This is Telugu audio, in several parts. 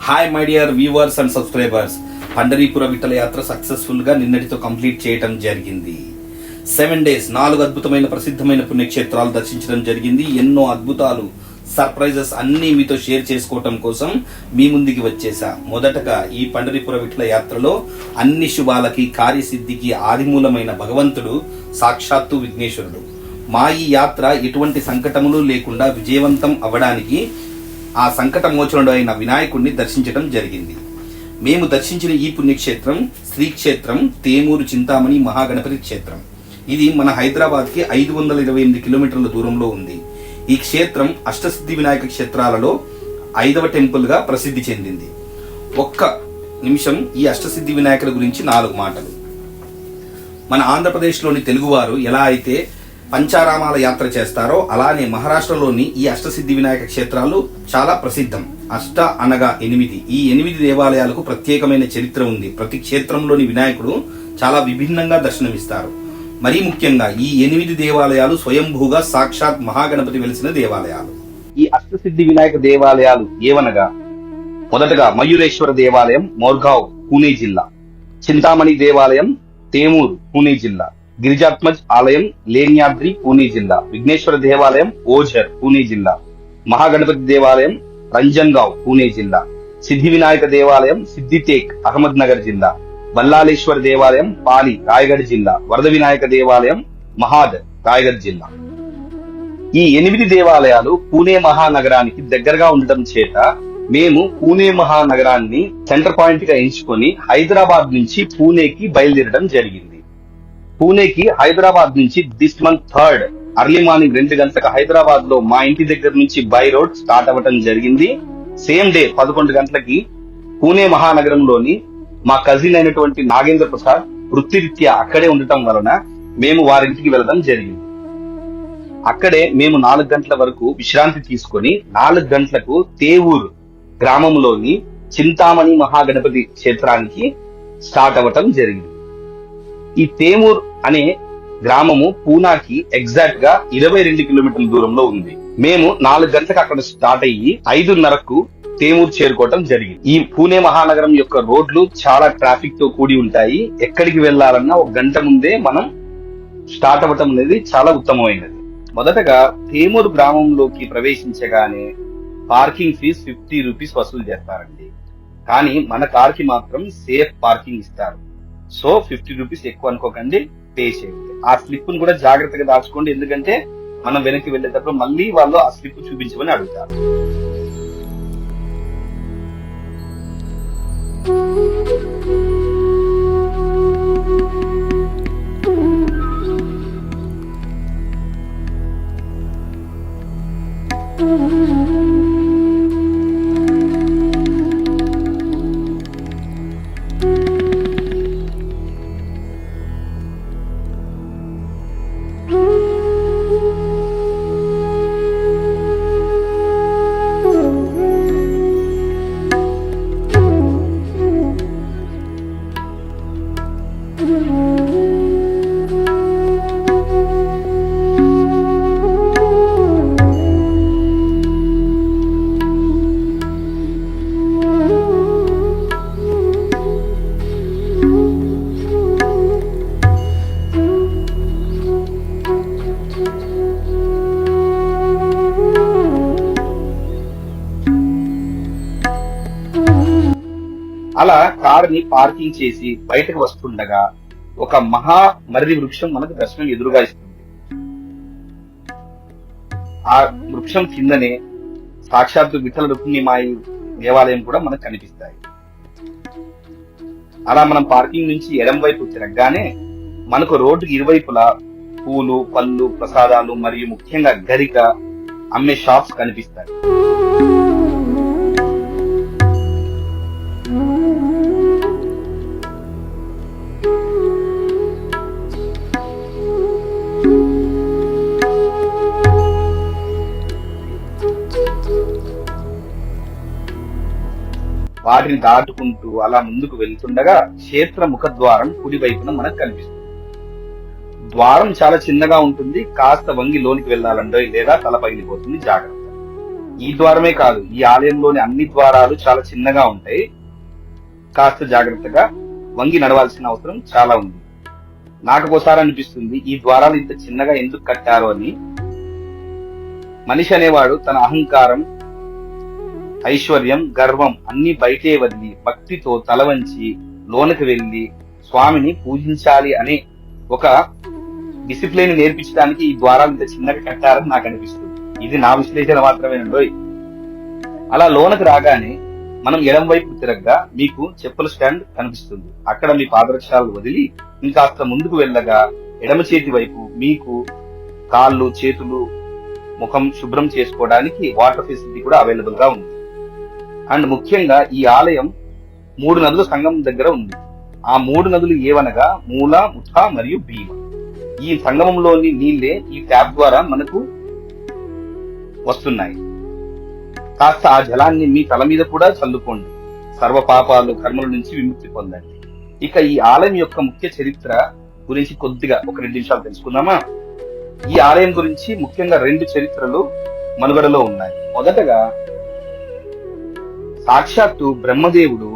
Hi my dear viewers and subscribers. Pandharipura Vitthala యాత్ర సక్సెస్ఫుల్ గా నిన్నటితో కంప్లీట్ చేయడం జరిగింది. 7 days 4 అద్భుతమైన ప్రసిద్ధమైన పుణ్యక్షేత్రాలు దర్శించడం జరిగింది. ఎన్నో అద్భుతాలు, సర్ప్రైజెస్ అన్ని మీతో షేర్ చేసుకోవటం కోసం మీ ముందుకి వచ్చేసా. మొదటగా ఈ పండరీపుర విఠల యాత్రలో అన్ని శుభాలకి కార్యసిద్ధికి ఆదిమూలమైన భగవంతుడు సాక్షాత్తు విఘ్నేశ్వరుడు. మా ఈ యాత్ర ఎటువంటి సంకటములు లేకుండా విజయవంతం అవ్వడానికి ఆ సంకటమోచనుడు అయిన వినాయకుడిని దర్శించడం జరిగింది. మేము దర్శించిన ఈ పుణ్యక్షేత్రం శ్రీక్షేత్రం తేమూరు చింతామణి మహాగణపతి క్షేత్రం. ఇది మన హైదరాబాద్ కి 528 కిలోమీటర్ల దూరంలో ఉంది. ఈ క్షేత్రం అష్టసిద్ధి వినాయక క్షేత్రాలలో 5వ టెంపుల్ గా ప్రసిద్ధి చెందింది. ఒక్క నిమిషం ఈ అష్టసిద్ధి వినాయకుల గురించి 4 మాటలు. మన ఆంధ్రప్రదేశ్లోని తెలుగువారు ఎలా అయితే పంచారామాల యాత్ర చేస్తారో అలానే మహారాష్ట్రలోని ఈ అష్టసిద్ధి వినాయక క్షేత్రాలు చాలా ప్రసిద్ధం. అష్ట అనగా 8. ఈ 8 దేవాలయాలకు ప్రత్యేకమైన చరిత్ర ఉంది. ప్రతి క్షేత్రంలోని వినాయకుడు చాలా విభిన్నంగా దర్శనమిస్తారు. మరీ ముఖ్యంగా ఈ 8 దేవాలయాలు స్వయంభూగా సాక్షాత్ మహాగణపతి వెలిసిన దేవాలయాలు. ఈ అష్టసిద్ధి వినాయక దేవాలయాలు ఏవనగా, మొదటగా మయూరేశ్వర దేవాలయం మోర్గావ్ పూణే జిల్లా, చింతామణి దేవాలయం తేమూరు పూణే జిల్లా, గిరిజాత్మజ్ ఆలయం లేన్యాద్రి పూణే జిల్లా, విఘ్నేశ్వర దేవాలయం ఓఝర్ పూణే జిల్లా, మహాగణపతి దేవాలయం రంజన్గావ్ పూణే జిల్లా, సిద్ధి వినాయక దేవాలయం సిద్దితేక్ అహ్మద్ నగర్ జిల్లా, బల్లాలేశ్వర దేవాలయం పాలి రాయగఢ్ జిల్లా, వరద వినాయక దేవాలయం మహాద్ రాయగఢ్ జిల్లా. ఈ 8 దేవాలయాలు పూణే మహానగరానికి దగ్గరగా ఉండటం చేత మేము పూణే మహానగరాన్ని సెంటర్ పాయింట్ గా ఎంచుకొని హైదరాబాద్ నుంచి పూణేకి బయలుదేరడం జరిగింది. పూణేకి హైదరాబాద్ నుంచి this month 3rd early morning 2 గంటలకు హైదరాబాద్ లో మా ఇంటి దగ్గర నుంచి బై రోడ్ స్టార్ట్ అవ్వటం జరిగింది. సేమ్ డే 11 గంటలకి పూణే మహానగరంలోని మా కజిన్ అయినటువంటి నాగేంద్ర ప్రసాద్ వృత్తిరీత్యా అక్కడే ఉండటం వలన మేము వారింటికి వెళ్ళడం జరిగింది. అక్కడే మేము 4 గంటల వరకు విశ్రాంతి తీసుకొని 4 గంటలకు తేవూరు గ్రామంలోని చింతామణి మహాగణపతి క్షేత్రానికి స్టార్ట్ అవ్వటం జరిగింది. ఈ తేమూర్ అనే గ్రామము పూనాకి ఎగ్జాక్ట్ గా 22 కిలోమీటర్ల దూరంలో ఉంది. మేము 4 గంటలకు అక్కడ స్టార్ట్ అయ్యి 5:30కు తేమూర్ చేరుకోవటం జరిగింది. ఈ పూణే మహానగరం యొక్క రోడ్లు చాలా ట్రాఫిక్ తో కూడి ఉంటాయి. ఎక్కడికి వెళ్లాలన్నా 1 గంట ముందే మనం స్టార్ట్ అవ్వటం అనేది చాలా ఉత్తమమైనది. మొదటగా తేమూర్ గ్రామంలోకి ప్రవేశించగానే పార్కింగ్ ఫీజు 50 రూపీస్ వసూలు చేస్తారండి. కానీ మన కార్ కి మాత్రం సేఫ్ పార్కింగ్ ఇస్తారు. సో 50 రూపీస్ ఎక్కువ అనుకోకండి, పే చేయండి. ఆ స్లిప్ ను కూడా జాగ్రత్తగా దాచుకోండి, ఎందుకంటే మనం వెనక్కి వెళ్ళేటప్పుడు మళ్ళీ వాళ్ళు ఆ స్లిప్ చూపించమని అడుగుతారు. అలా కార్ ని పార్కింగ్ చేసి బయటకు వస్తుండగా ఒక మహా మర్రి వృక్షం మనకు దర్శనం ఎదురుగా ఇస్తుంది. ఆ వృక్షం కిందనే సాక్షాత్తు విఠల రుక్మిణీమాయి దేవాలయం కూడా మనకు కనిపిస్తాయి. అలా మనం పార్కింగ్ నుంచి ఎడం వైపు తిరగగానే మనకు రోడ్డుకి ఇరువైపులా పూలు, పళ్ళు, ప్రసాదాలు మరియు ముఖ్యంగా గరిక అమ్మే షాప్స్ కనిపిస్తాయి. వాటిని దాటుకుంటూ అలా ముందుకు వెళ్తుండగా క్షేత్ర ముఖద్వారం కుడి వైపున మనకు కనిపిస్తుంది. ద్వారం చాలా చిన్నగా ఉంటుంది, కాస్త వంగి లోనికి వెళ్లాలంటే లేదా తల పగిలిపోతుంది, జాగ్రత్త. ఈ ద్వారమే కాదు, ఈ ఆలయంలోని అన్ని ద్వారాలు చాలా చిన్నగా ఉంటాయి. కాస్త జాగ్రత్తగా వంగి నడవాల్సిన అవసరం చాలా ఉంది. నాకు ఒకసారి అనిపిస్తుంది, ఈ ద్వారాలు ఇంత చిన్నగా ఎందుకు కట్టారు అని. మనిషి అనేవాడు తన అహంకారం, ఐశ్వర్యం, గర్వం అన్ని బయటే వదిలి భక్తితో తల వంచి లోనికి వెళ్లి స్వామిని పూజించాలి అనే ఒక డిసిప్లిన్ నేర్పించడానికి ఈ ద్వారాలు ఇంత చిన్నగా కట్టారని నాకు అనిపిస్తుంది. ఇది నా విశ్లేషణ మాత్రమేనండోయ్. అలా లోనకు రాగానే మనం ఎడం వైపు తిరగగా మీకు చెప్పుల స్టాండ్ కనిపిస్తుంది. అక్కడ మీ పాదరక్షాలు వదిలి ఇంకాస్త ముందుకు వెళ్ళగా ఎడమ చేతి వైపు మీకు కాళ్ళు, చేతులు, ముఖం శుభ్రం చేసుకోవడానికి వాటర్ ఫెసిలిటీ కూడా అవైలబుల్ గా ఉంది. అండ్ ముఖ్యంగా ఈ ఆలయం 3 నదుల సంగమం దగ్గర ఉంది. ఆ 3 నదులు ఏవనగా మూల, ముఠ మరియు భీమ. ఈ సంగమంలోని నీళ్లే ఈ ట్యాప్ ద్వారా మనకు వస్తున్నాయి. కాస్త ఆ జలాన్ని మీ తల మీద కూడా చల్లుకోండి. సర్వ పాపాలు, కర్మల నుంచి విముక్తి పొందండి. ఇక ఈ ఆలయం యొక్క ముఖ్య చరిత్ర గురించి కొద్దిగా ఒక 2 నిమిషాలు తెలుసుకుందామా? ఈ ఆలయం గురించి ముఖ్యంగా 2 చరిత్రలు మనుగడలో ఉన్నాయి. మొదటగా సాక్షాత్తు బ్రహ్మదేవుడు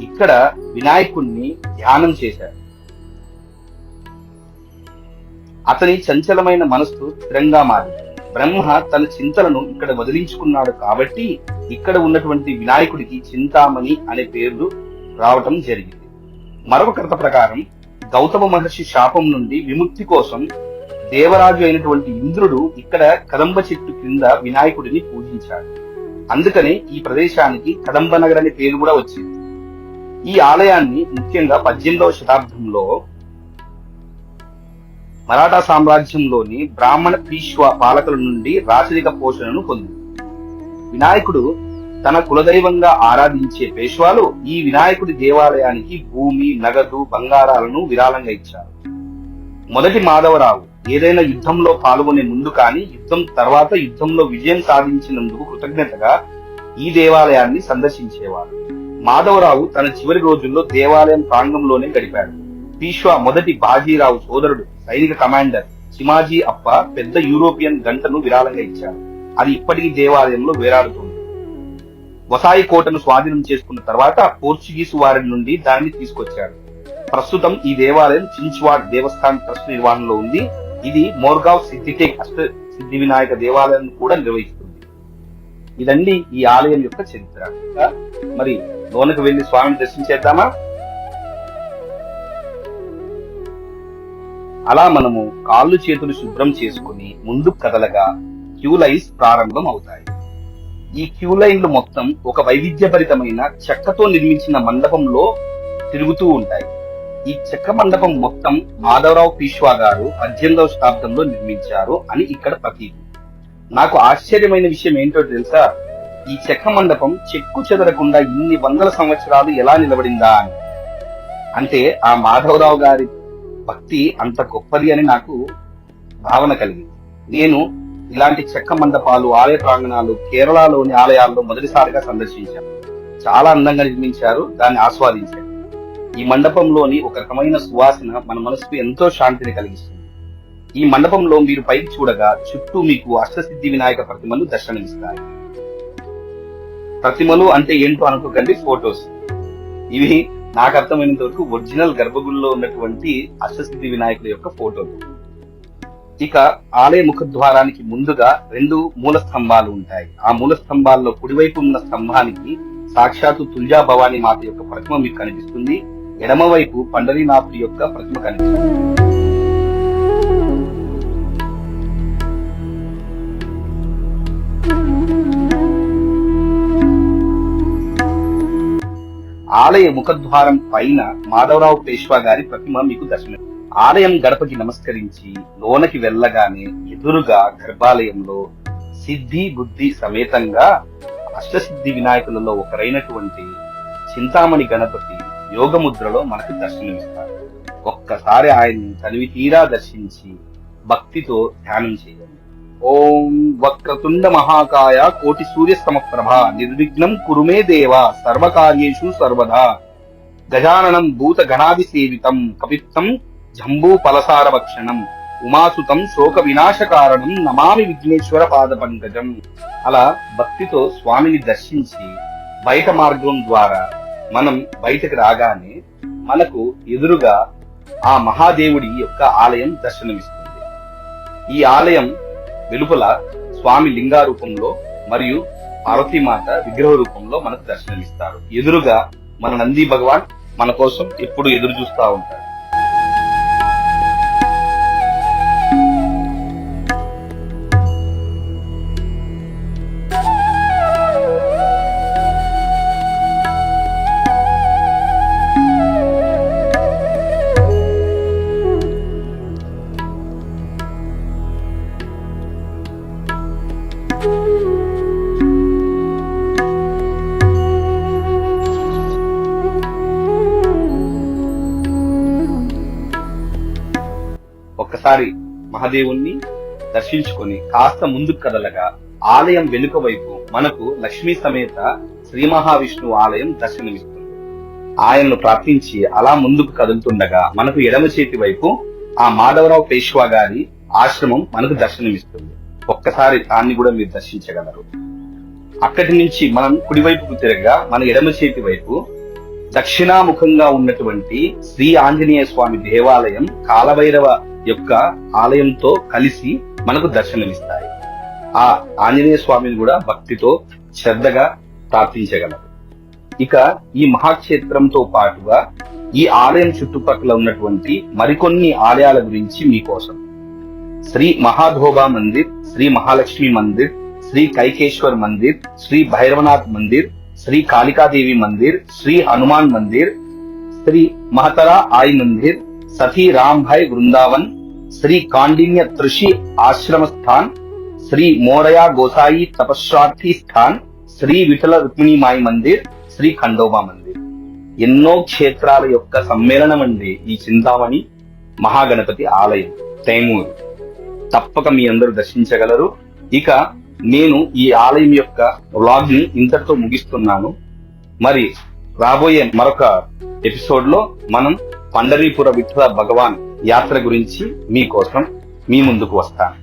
ఇక్కడ వినాయకుణ్ణి ధ్యానం చేశాడు. అతని చంచలమైన మనస్సు స్థిరంగా మారింది. బ్రహ్మ తన చింతలను ఇక్కడ వదిలించుకున్నాడు కాబట్టి ఇక్కడ ఉన్నటువంటి వినాయకుడికి చింతామణి అనే పేర్లు రావటం జరిగింది. మరొక కథ ప్రకారం గౌతమ మహర్షి శాపం నుండి విముక్తి కోసం దేవరాజు అయినటువంటి ఇంద్రుడు ఇక్కడ కదంబ చెట్టు కింద వినాయకుడిని పూజించాడు. అందుకని ఈ ప్రదేశానికి కదంబ నగర్ అనే పేరు కూడా వచ్చింది. ఈ ఆలయాన్ని ముఖ్యంగా 18వ శతాబ్దంలో మరాఠా సామ్రాజ్యంలోని బ్రాహ్మణ పీష్వా పాలకుల నుండి రాచరిక పోషణను పొందింది. వినాయకుడు తన కులదైవంగా ఆరాధించే పేష్వాలు ఈ వినాయకుడి దేవాలయానికి భూమి, నగదు, బంగారాలను విరాళంగా ఇచ్చారు. మొదటి మాధవరావు ఏదైనా యుద్ధంలో పాల్గొనే ముందు కానీ యుద్ధం తర్వాత యుద్ధంలో విజయం సాధించినందుకు కృతజ్ఞతగా ఈ దేవాలయాన్ని సందర్శించేవారు. మాధవరావు తన చివరి రోజుల్లో దేవాలయం ప్రాంగంలోనే గడిపాడు. పీష్వా మొదటి బాజీరావు సోదరుడు సైనిక కమాండర్ చిమాజీ అప్ప పెద్ద యూరోపియన్ గంటను విరాళంగా ఇచ్చారు. అది ఇప్పటికీ దేవాలయంలో వేలాడుతుంది. వసాయి కోటను స్వాధీనం చేసుకున్న తర్వాత పోర్చుగీసు వారి నుండి దానిని తీసుకొచ్చాడు. ప్రస్తుతం ఈ దేవాలయం చించ్వాడ్ దేవస్థాన్ ట్రస్ట్ నిర్వహణలో ఉంది. ఇది మోర్గావ్ సిద్ధిటేక్ అష్ట సిద్ధి వినాయక దేవాలయం కూడా నిర్వహిస్తుంది. ఇదండి ఈ ఆలయం యొక్క చరిత్ర. మరి లోనకు వెళ్లి స్వామిని దర్శించేద్దామా? అలా మనము కాళ్ళు చేతులు శుభ్రం చేసుకుని ముందుకు కదలగా క్యూ లైన్స్ ప్రారంభం అవుతాయి. ఈ క్యూ లైన్లు మొత్తం ఒక వైవిధ్యభరితమైన చెక్కతో నిర్మించిన మండపంలో తిరుగుతూ ఉంటాయి. ఈ చెక్క మండపం మొత్తం మాధవరావు పీష్వా గారు 18వ శతాబ్దంలో నిర్మించారు అని ఇక్కడ ప్రతీతి. నాకు ఆశ్చర్యమైన విషయం ఏంటో తెలుసా? ఈ చెక్క మండపం చెక్కు చెదరకుండా ఇన్ని వందల సంవత్సరాలు ఎలా నిలబడిందా అని. అంటే ఆ మాధవరావు గారి భక్తి అంత గొప్పది అని నాకు భావన కలిగింది. నేను ఇలాంటి చెక్క మండపాలు, ఆలయ ప్రాంగణాలు కేరళలోని ఆలయాల్లో మొదటిసారిగా సందర్శించాను. చాలా అందంగా నిర్మించారు, దాన్ని ఆస్వాదించాను. ఈ మండపంలోని ఒక రకమైన సువాసన మన మనసుకు ఎంతో శాంతిని కలిగిస్తుంది. ఈ మండపంలో మీరు పైకి చూడగా చుట్టూ మీకు అష్టసిద్ధి వినాయక ప్రతిమలు దర్శనమిస్తాయి. ప్రతిమలు అంటే ఏంటో అనుకోకండి, ఫోటోస్. ఇవి నాకు అర్థమైనంత వరకు ఒరిజినల్ గర్భగుడిలో ఉన్నటువంటి అష్టసిద్ధి వినాయకుల యొక్క ఫోటోలు. ఇక ఆలయ ముఖద్వారానికి ముందుగా 2 మూల స్తంభాలు ఉంటాయి. ఆ మూల స్తంభాల్లో కుడివైపు ఉన్న స్తంభానికి సాక్షాత్తు తుల్జా భవానీ మాత యొక్క ప్రతిమ మీకు కనిపిస్తుంది. ఎడమవైపు పండరీనాథుడి యొక్క ప్రతిమ కనిపిస్తుంది. ఆలయ ముఖద్వారం పైన మాధవరావు పేష్వా గారి ప్రతిమ మీకు దర్శనం. ఆలయం గడపకి నమస్కరించి లోనకి వెళ్ళగానే ఎదురుగా గర్భాలయంలో సిద్ధి బుద్ధి సమేతంగా అష్టసిద్ధి వినాయకులలో ఒకరైనటువంటి చింతామణి గణపతి యోగముద్రలో మనకు దర్శనమిస్తారు. ఒక్కసారి ఆయన్ని తనివి తీరా దర్శించి భక్తితో ధ్యానం చేయండి. ఓం వక్రతుండ మహాకాయ కోటి సూర్య సమప్రభ నిర్విఘ్నం కురుమే దేవ సర్వకార్యేషు సర్వదా గజాననం భూత గణాది సేవితం కపిత్తం జంబూ ఫలసార భక్షణం ఉమాసుతం శోక వినాశ కారణం నమామి విఘ్నేశ్వర పాద పంకజం. అలా భక్తితో స్వామిని దర్శించి బయట మార్గం ద్వారా మనం బయటకు రాగానే మనకు ఎదురుగా ఆ మహాదేవుడి యొక్క ఆలయం దర్శనమిస్తుంది. ఈ ఆలయం వెలుపల స్వామి లింగా రూపంలో మరియు పార్వతీమాత విగ్రహ రూపంలో మనకు దర్శనమిస్తారు. ఎదురుగా మన నంది భగవాన్ మన కోసం ఎప్పుడు ఎదురు చూస్తూ ఉంటాడు. ఒక్కసారి మహాదేవుణ్ణి దర్శించుకొని కాస్త ముందుకు కదలగా ఆలయం వెనుక వైపు మనకు లక్ష్మీ సమేత శ్రీ మహావిష్ణువు ఆలయం దర్శనమిస్తుంది. ఆయనను ప్రార్థించి అలా ముందుకు కదులుతుండగా మనకు ఎడమ చేతి వైపు ఆ మాధవరావు పేష్వా గారి ఆశ్రమం మనకు దర్శనమిస్తుంది. ఒక్కసారి దాన్ని కూడా మీరు దర్శించగలరు. అక్కడి నుంచి మనం కుడివైపుకు తిరగగా మన ఎడమ చేతి వైపు దక్షిణాముఖంగా ఉన్నటువంటి శ్రీ ఆంజనేయ స్వామి దేవాలయం కాలభైరవ యొక్క ఆలయంతో కలిసి మనకు దర్శనమిస్తాయి. ఆ ఆంజనేయ స్వామిని కూడా భక్తితో శ్రద్ధగా ప్రార్థించగలరు. ఇక ఈ మహాక్షేత్రంతో పాటుగా ఈ ఆలయం చుట్టుపక్కల ఉన్నటువంటి మరికొన్ని ఆలయాల గురించి మీకోసం. శ్రీ మహాధోబా మందిర్, శ్రీ మహాలక్ష్మి మందిర్, శ్రీ కైకేశ్వర్ మందిర్, శ్రీ భైరవనాథ్ మందిర్, శ్రీ కాళికాదేవి మందిర్, శ్రీ హనుమాన్ మందిర్, శ్రీ మహతరా आई मंदिर, सती राम भाई वृंदावन, श्री कांडिन्य ऋषि आश्रम स्थान, श्री मोरया गोसाई तपस्वार्थी स्थान, श्री విఠల రుక్మిణీ మాయి మందిర్, శ్రీ ఖండోబా మందిర్. ఎన్నో క్షేత్రాల యొక్క సమ్మేళనం అండి ఈ చింతామణి మహాగణపతి ఆలయం తైమూరు. తప్పక మీ అందరూ దర్శించగలరు. ఇక నేను ఈ ఆలయం యొక్క వ్లాగ్ ని ఇంతటితో ముగిస్తున్నాను. మరి రాబోయే మరొక ఎపిసోడ్ లో మనం పండరీపుర విఠల భగవాన్ యాత్ర గురించి మీకోసం మీ ముందుకు వస్తాను.